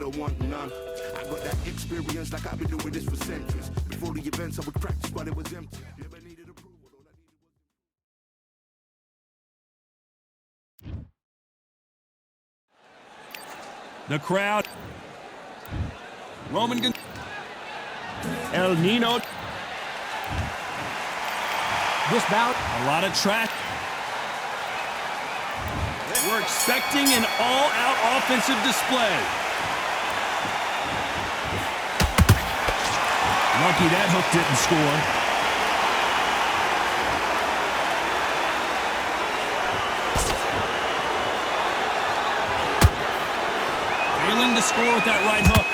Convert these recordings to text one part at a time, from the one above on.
don't want none. I got that experience like I've been doing this for centuries. Before the events I would practice, but it was empty. Never needed approval. All I needed was... The crowd. Roman El Nino. This bout, a lot of track. We're expecting an all-out offensive display. Lucky that hook didn't score. Failing to score with that right hook.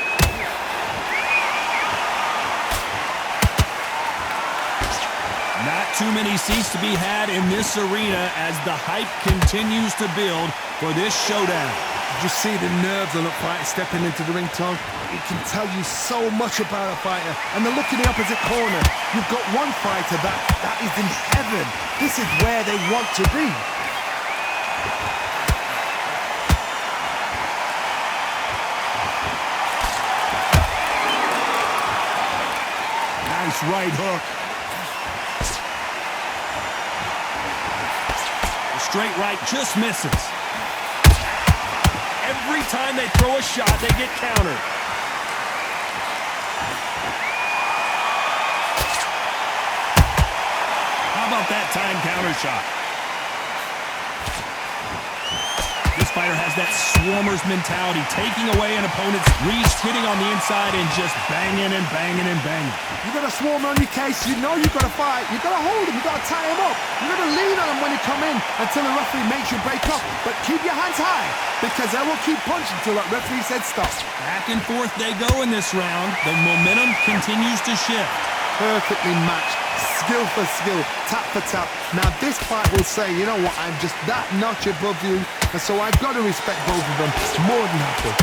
Not too many seats to be had in this arena as the hype continues to build for this showdown. Did you see the nerves on a fighter stepping into the ring, Tom? It can tell you so much about a fighter. And the look in the opposite corner. You've got one fighter that is in heaven. This is where they want to be. Nice right hook. Straight right just misses. Every time they throw a shot, they get countered. How about that time counter shot? This fighter has that swarmer's mentality, taking away an opponent's reach, getting on the inside and just banging and banging and banging. You got a swarmer on your case, you know you've got to fight. You've got to hold him, you've got to tie him up. You've got to lean on him when you come in until the referee makes you break up. But keep your hands high, because they will keep punching until that referee said stop. Back and forth they go in this round. The momentum continues to shift. Perfectly matched, skill for skill, tap for tap. Now this fight will say, you know what, I'm just that notch above you, and so I've got to respect both of them more than happy.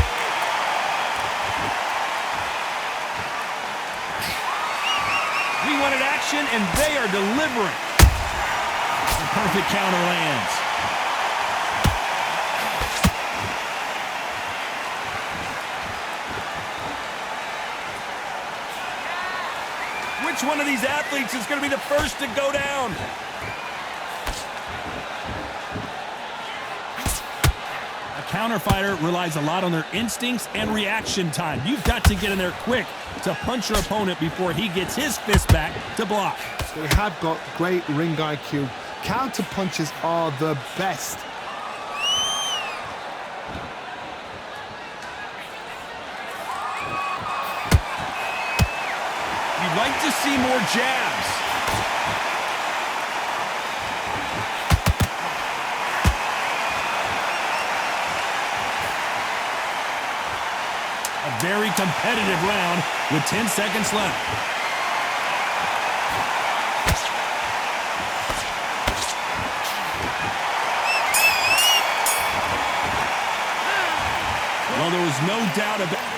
We wanted action, and they are delivering. The perfect counter lands. Which one of these athletes is going to be the first to go down? A counter fighter relies a lot on their instincts and reaction time. You've got to get in there quick to punch your opponent before he gets his fist back to block. They have got great ring IQ. Counter punches are the best. You'd like to see more jabs. A very competitive round with 10 seconds left. Well, there was no doubt about it.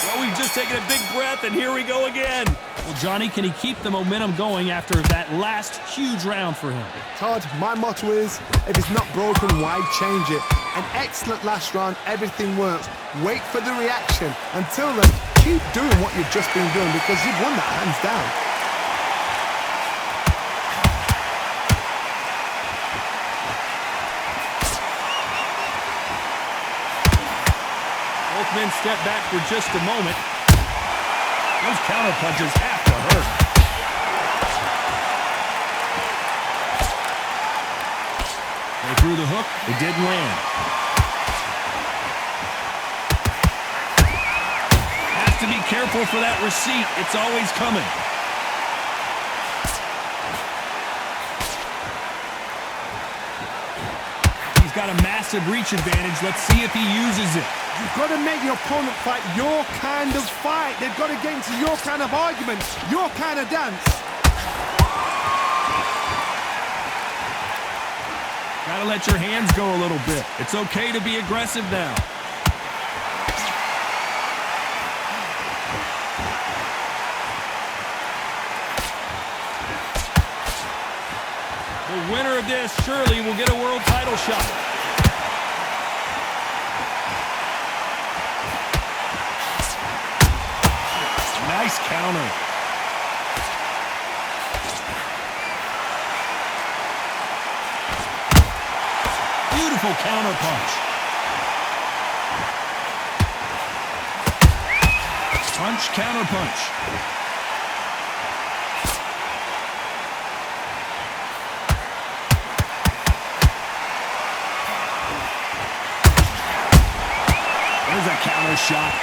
Well, we've just taken a big breath, and here we go again. Well, Johnny, can he keep the momentum going after that last huge round for him? Todd, my motto is, if it's not broken, why change it? An excellent last round, everything works. Wait for the reaction. Until then, keep doing what you've just been doing, because you've won that hands down. Both men step back for just a moment. Those counter punches have to hurt. They threw the hook. It didn't land. Has to be careful for that receipt. It's always coming. He's got a massive reach advantage. Let's see if he uses it. You've got to make your opponent fight your kind of fight. They've got to get into your kind of argument, your kind of dance. Got to let your hands go a little bit. It's okay to be aggressive now. The winner of this surely will get a world title shot. Nice counter. Beautiful counter punch. Punch, counter punch. There's a counter shot.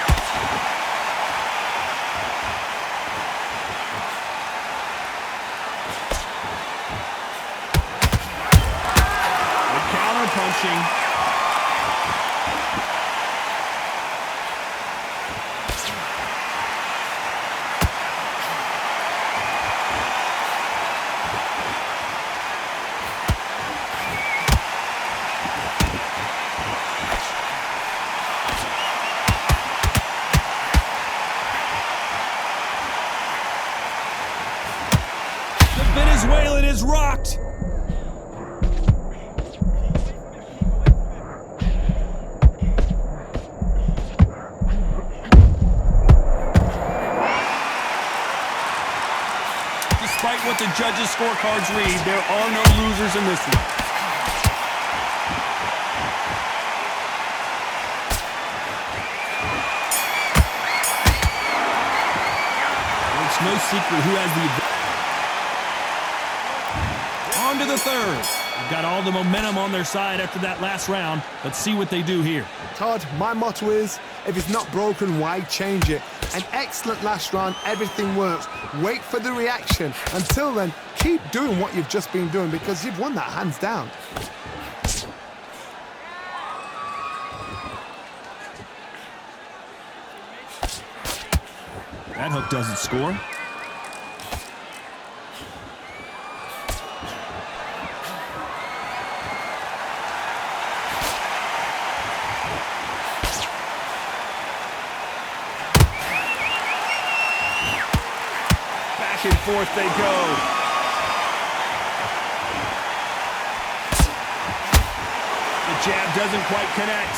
Good counter punching. Venezuelan is rocked. Despite what the judges' scorecards read, there are no losers in this one. It's no secret who has the advantage. On to the third. They've got all the momentum on their side after that last round. Let's see what they do here. Todd, my motto is, if it's not broken, why change it? An excellent last round, everything works. Wait for the reaction. Until then, keep doing what you've just been doing because you've won that hands down. That hook doesn't score. Back and forth they go. The jab doesn't quite connect.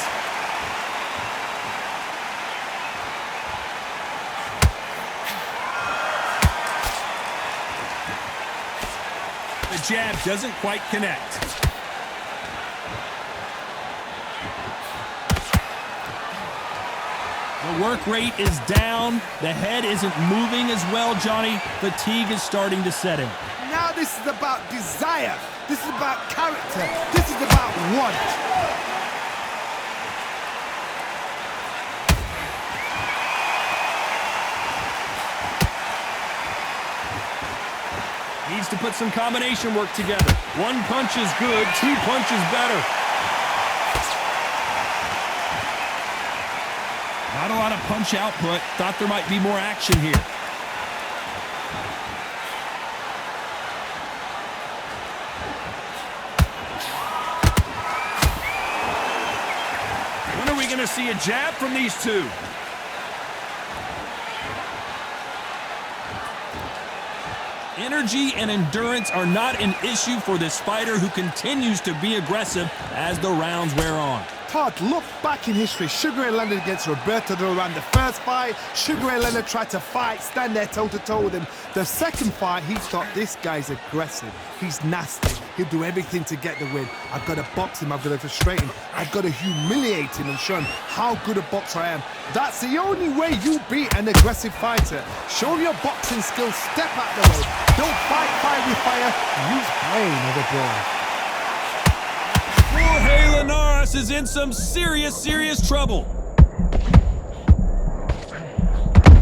The jab doesn't quite connect. The work rate is down. The head isn't moving as well, Johnny. Fatigue is starting to set in. Now this is about desire. This is about character. This is about want. Needs to put some combination work together. One punch is good, two punches better. Not a lot of punch output. Thought there might be more action here. When are we going to see a jab from these two? Energy and endurance are not an issue for this fighter who continues to be aggressive as the rounds wear on. Todd, look back in history. Sugar Ray Leonard against Roberto Duran. The first fight, Sugar Ray Leonard tried to fight, stand there toe-to-toe with him. The second fight, he thought, this guy's aggressive. He's nasty. He'll do everything to get the win. I've got to box him. I've got to frustrate him. I've got to humiliate him and show him how good a boxer I am. That's the only way you beat an aggressive fighter. Show your boxing skills. Step out the way. Don't fight fire with fire. Use brain over brawn. Jorge Linares is in some serious trouble.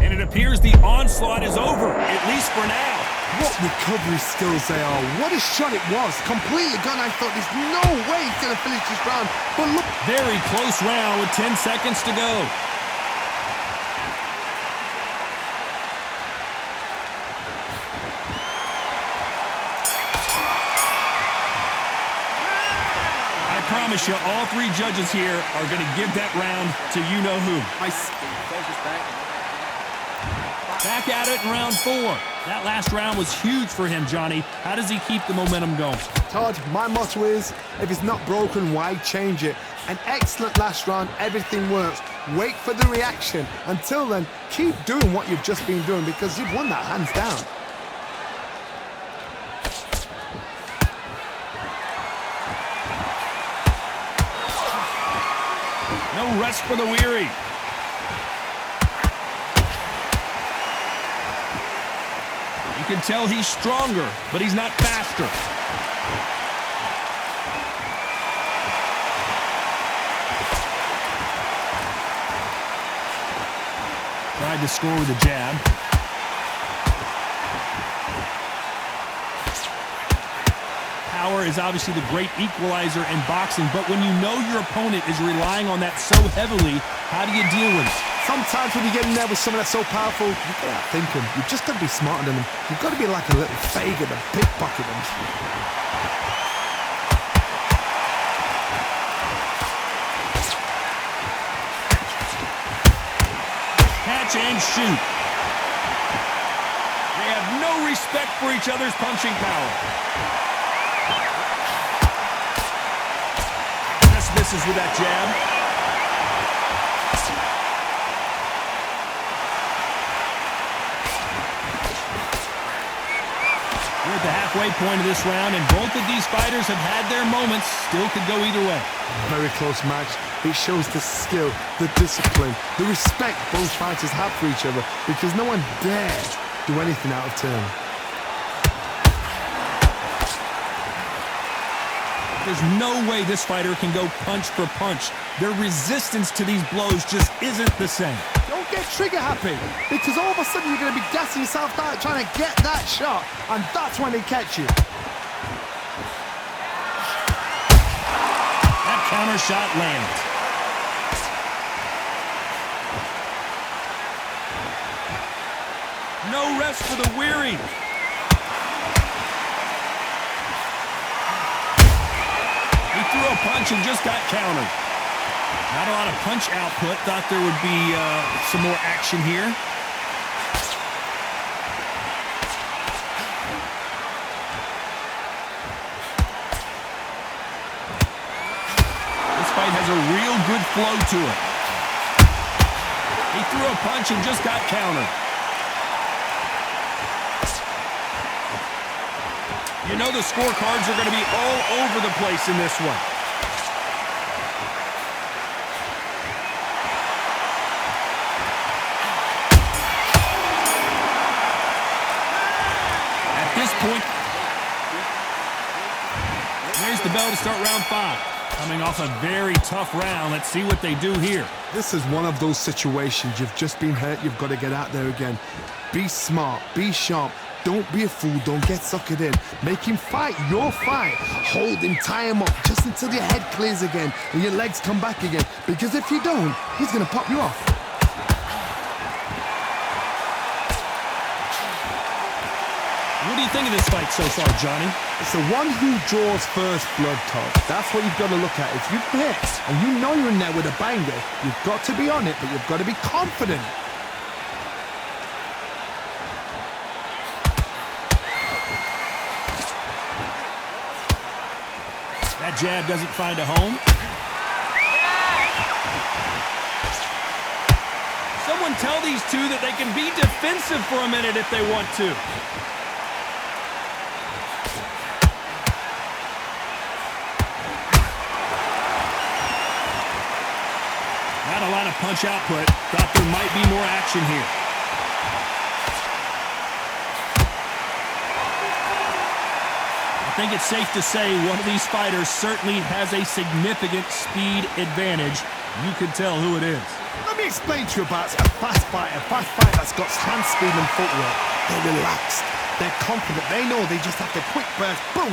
And it appears the onslaught is over, at least for now. What recovery skills they are. What a shot it was. Completely gone. I thought there's no way he's going to finish this round. But look. Very close round with 10 seconds to go. I promise you, all three judges here are going to give that round to you-know-who. Back at it in round 4. That last round was huge for him, Johnny. How does he keep the momentum going? Todd, my motto is, if it's not broken, why change it? An excellent last round, everything works. Wait for the reaction. Until then, keep doing what you've just been doing because you've won that hands down. No rest for the weary. You can tell he's stronger, but he's not faster. Tried to score with a jab. Power is obviously the great equalizer in boxing, but when you know your opponent is relying on that so heavily, how do you deal with it? Sometimes when you get in there with someone that's so powerful, you've got to outthink them. You've just got to be smarter than them. You've got to be like a little Fagin and pickpocket them. Catch and shoot. They have no respect for each other's punching power. Just misses with that jab. We're at the halfway point of this round, and both of these fighters have had their moments. Still could go either way. Very close match. It shows the skill, the discipline, the respect both fighters have for each other because no one dares do anything out of turn. There's no way this fighter can go punch for punch. Their resistance to these blows just isn't the same. Don't get trigger happy because all of a sudden you're going to be gassing yourself out trying to get that shot, and that's when they catch you. That counter shot lands. No rest for the weary. He threw a punch and just got countered. Not a lot of punch output. Thought there would be some more action here. This fight has a real good flow to it. He threw a punch and just got countered. You know the scorecards are going to be all over the place in this one. At this point, there's the bell to start round 5. Coming off a very tough round. Let's see what they do here. This is one of those situations. You've just been hurt. You've got to get out there again. Be smart. Be sharp. Don't be a fool. Don't get suckered in. Make him fight your fight. Hold him, tie him up just until your head clears again and your legs come back again. Because if you don't, he's going to pop you off. What do you think of this fight so far, Johnny? It's the one who draws first blood, Todd. That's what you've got to look at. If you've hit and you know you're in there with a banger, you've got to be on it, but you've got to be confident. That jab doesn't find a home. Someone tell these two that they can be defensive for a minute if they want to. Not a lot of punch output. Thought there might be more action here. I think it's safe to say one of these fighters certainly has a significant speed advantage. You can tell who it is. Let me explain to you about a fast fighter that's got hand speed and footwork. They're relaxed. They're confident. They know they just have to quick burst, boom.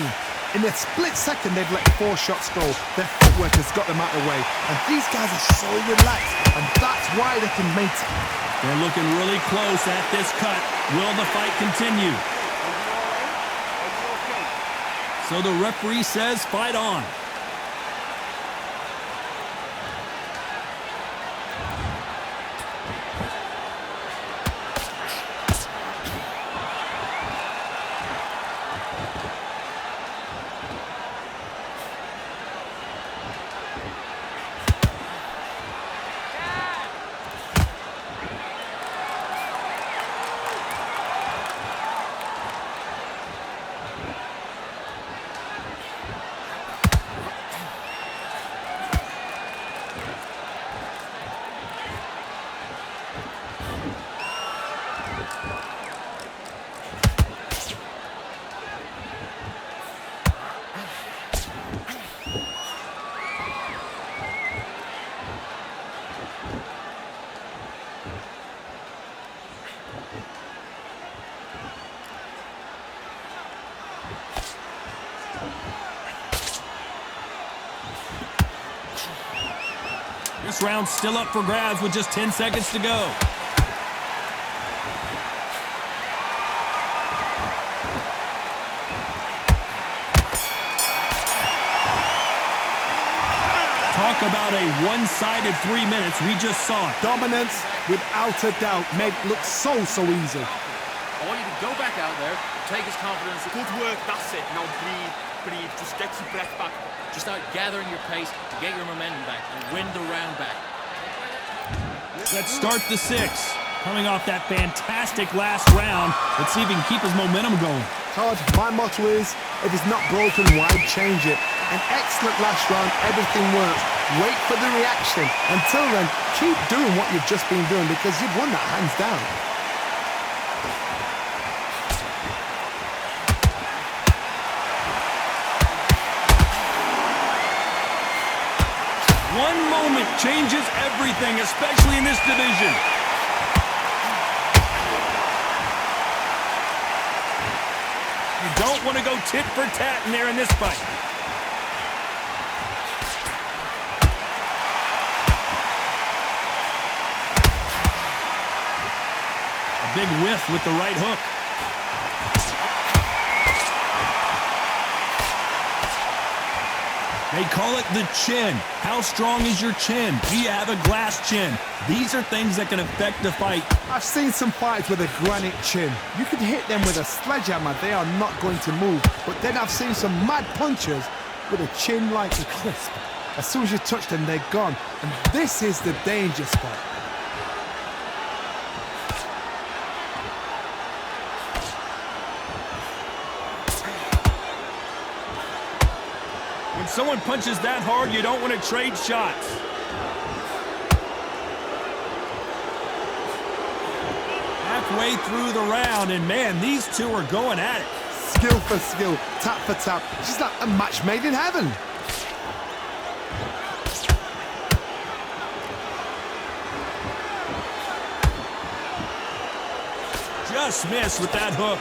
In a split second, they've let 4 shots go. Their footwork has got them out of the way. And these guys are so relaxed, and that's why they can maintain. They're looking really close at this cut. Will the fight continue? So the referee says fight on. This round's still up for grabs with just 10 seconds to go. Talk about a one-sided 3 minutes. We just saw it. Dominance, without a doubt, made it look so easy. I want you to go back out there, take his confidence. Good work, that's it. Now breathe. Just get your breath back. Just start gathering your pace, get your momentum back, and win the round back. Let's start the 6. Coming off that fantastic last round, let's see if he can keep his momentum going. Todd, my motto is, if it's not broken, why change it? An excellent last round, everything works. Wait for the reaction. Until then, keep doing what you've just been doing because you've won that hands down. One moment changes everything, especially in this division. You don't want to go tit for tat in there in this fight. A big whiff with the right hook. They call it the chin. How strong is your chin? Do you have a glass chin? These are things that can affect the fight. I've seen some fights with a granite chin. You can hit them with a sledgehammer, they are not going to move. But then I've seen some mad punchers with a chin like a crisp. As soon as you touch them, they're gone. And this is the danger spot. When someone punches that hard, you don't want to trade shots. Halfway through the round, and man, these two are going at it. Skill for skill, tap for tap. It's just like a match made in heaven. Just missed with that hook.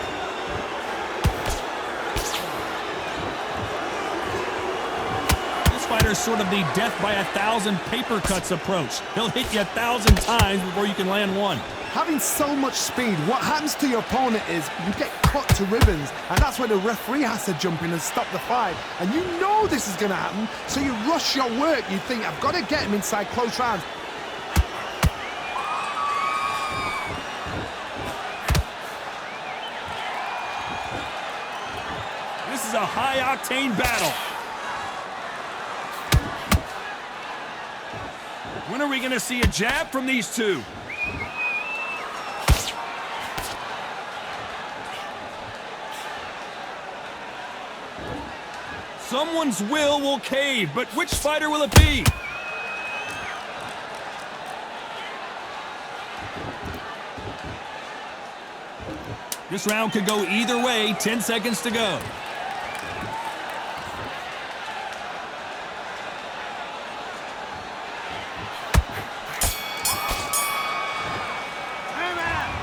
Fighter's sort of the death by 1,000 paper cuts approach. He'll hit you 1,000 times before you can land one. Having so much speed, what happens to your opponent is you get cut to ribbons, and that's where the referee has to jump in and stop the fight. And you know this is going to happen, so you rush your work. You think, I've got to get him inside close rounds. This is a high-octane battle. When are we going to see a jab from these two? Someone's will cave, but which fighter will it be? This round could go either way, 10 seconds to go.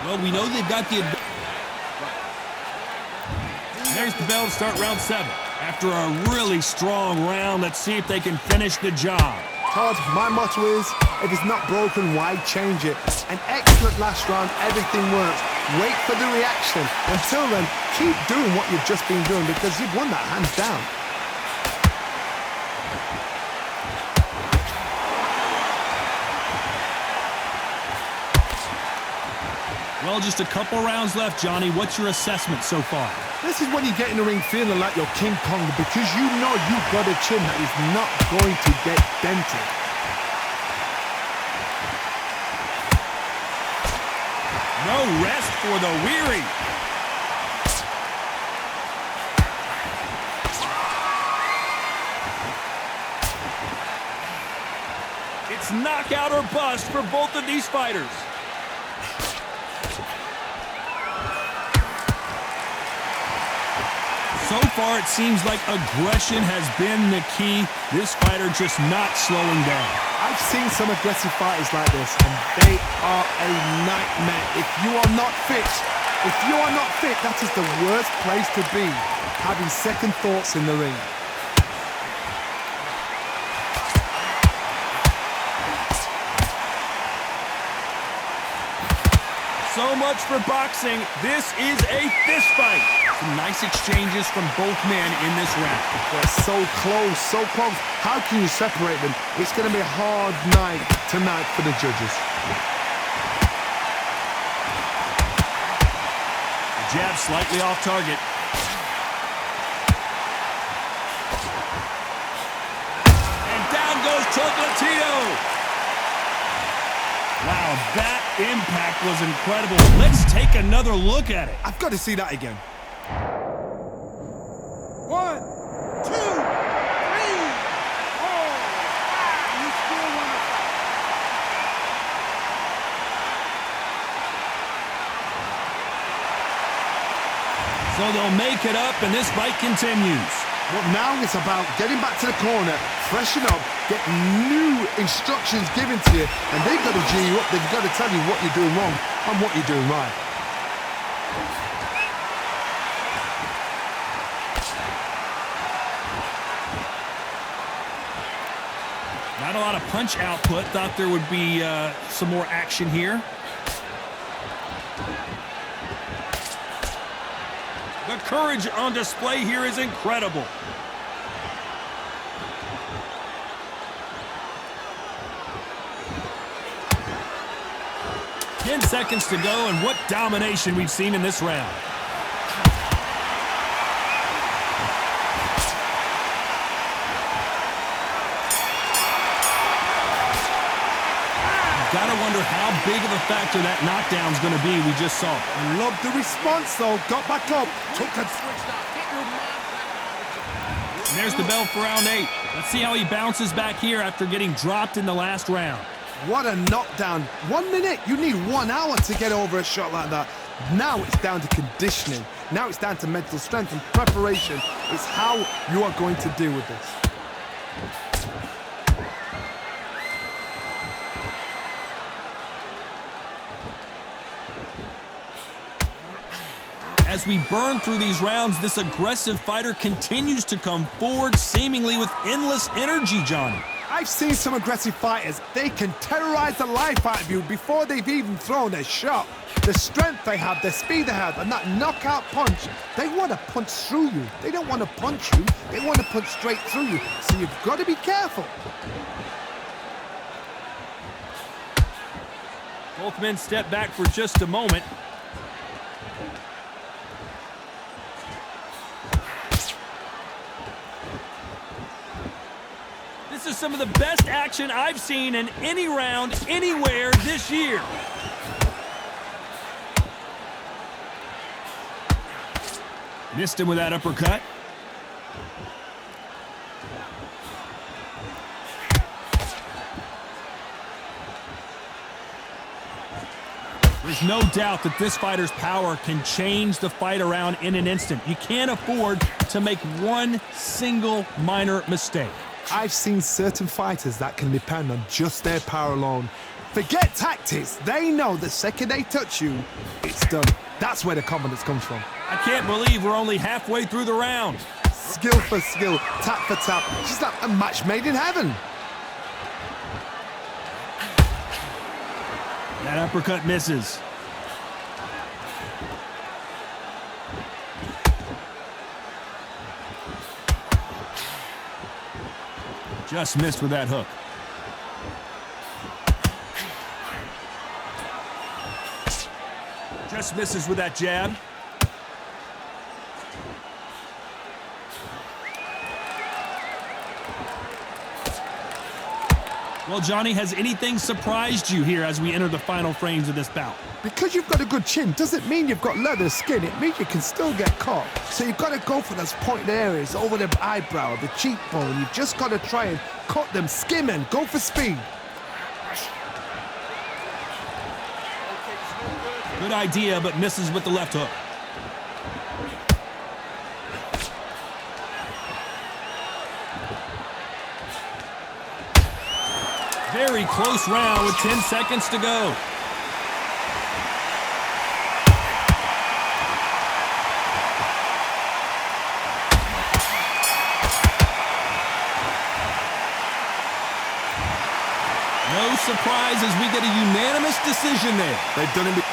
Well, we know they've got the... There's the bell to start round 7. After a really strong round, let's see if they can finish the job. Todd, my motto is, if it's not broken, why change it? An excellent last round, everything works. Wait for the reaction. Until then, keep doing what you've just been doing because you've won that hands down. Well, just a couple rounds left, Johnny. What's your assessment so far? This is when you get in the ring feeling like you're King Kong because you know you've got a chin that is not going to get dented. No rest for the weary. It's knockout or bust for both of these fighters. So far, it seems like aggression has been the key. This fighter just not slowing down. I've seen some aggressive fighters like this, and they are a nightmare. If you are not fit, that is the worst place to be, having second thoughts in the ring. So much for boxing. This is a fist fight. Some nice exchanges from both men in this round. They're so close, so close. How can you separate them? It's going to be a hard night tonight for the judges. Jab slightly off target. And down goes Chocolatito. Wow, that impact was incredible. Let's take another look at it. I've got to see that again. 1, 2, 3, 4, 5. You still want to fight. So they'll make it up, and this fight continues. But now it's about getting back to the corner, freshen up, get new instructions given to you, and they've got to G you up. They've got to tell you what you're doing wrong and what you're doing right. Not a lot of punch output. Thought there would be some more action here. The courage on display here is incredible. Ten seconds to go, and what domination we've seen in this round. Gotta wonder how big of a factor that knockdown's gonna be we just saw. I love the response, though. Got back up, took a... And there's the bell for round 8. Let's see how he bounces back here after getting dropped in the last round. What a knockdown. 1 minute, you need 1 hour to get over a shot like that. Now it's down to conditioning. Now it's down to mental strength and preparation. It's how you are going to deal with this. As we burn through these rounds, this aggressive fighter continues to come forward, seemingly with endless energy, Johnny. I've seen some aggressive fighters. They can terrorize the life out of you before they've even thrown a shot. The strength they have, the speed they have, and that knockout punch, they want to punch through you. They don't want to punch you. They want to punch straight through you. So you've got to be careful. Both men step back for just a moment. This is some of the best action I've seen in any round, anywhere this year. Missed him with that uppercut. There's no doubt that this fighter's power can change the fight around in an instant. You can't afford to make one single minor mistake. I've seen certain fighters that can depend on just their power alone. Forget tactics. They know the second they touch you, it's done. That's where the confidence comes from. I can't believe we're only halfway through the round. Skill for skill, tap for tap. Just like a match made in heaven. That uppercut misses. Just missed with that hook. Just misses with that jab. Well, Johnny, has anything surprised you here as we enter the final frames of this bout? Because you've got a good chin doesn't mean you've got leather skin. It means you can still get caught. So you've got to go for those pointed areas over the eyebrow, the cheekbone. You've just got to try and cut them, skim and go for speed. Good idea, but misses with the left hook. Very close round with 10 seconds to go. No surprise as we get a unanimous decision there. They've done it.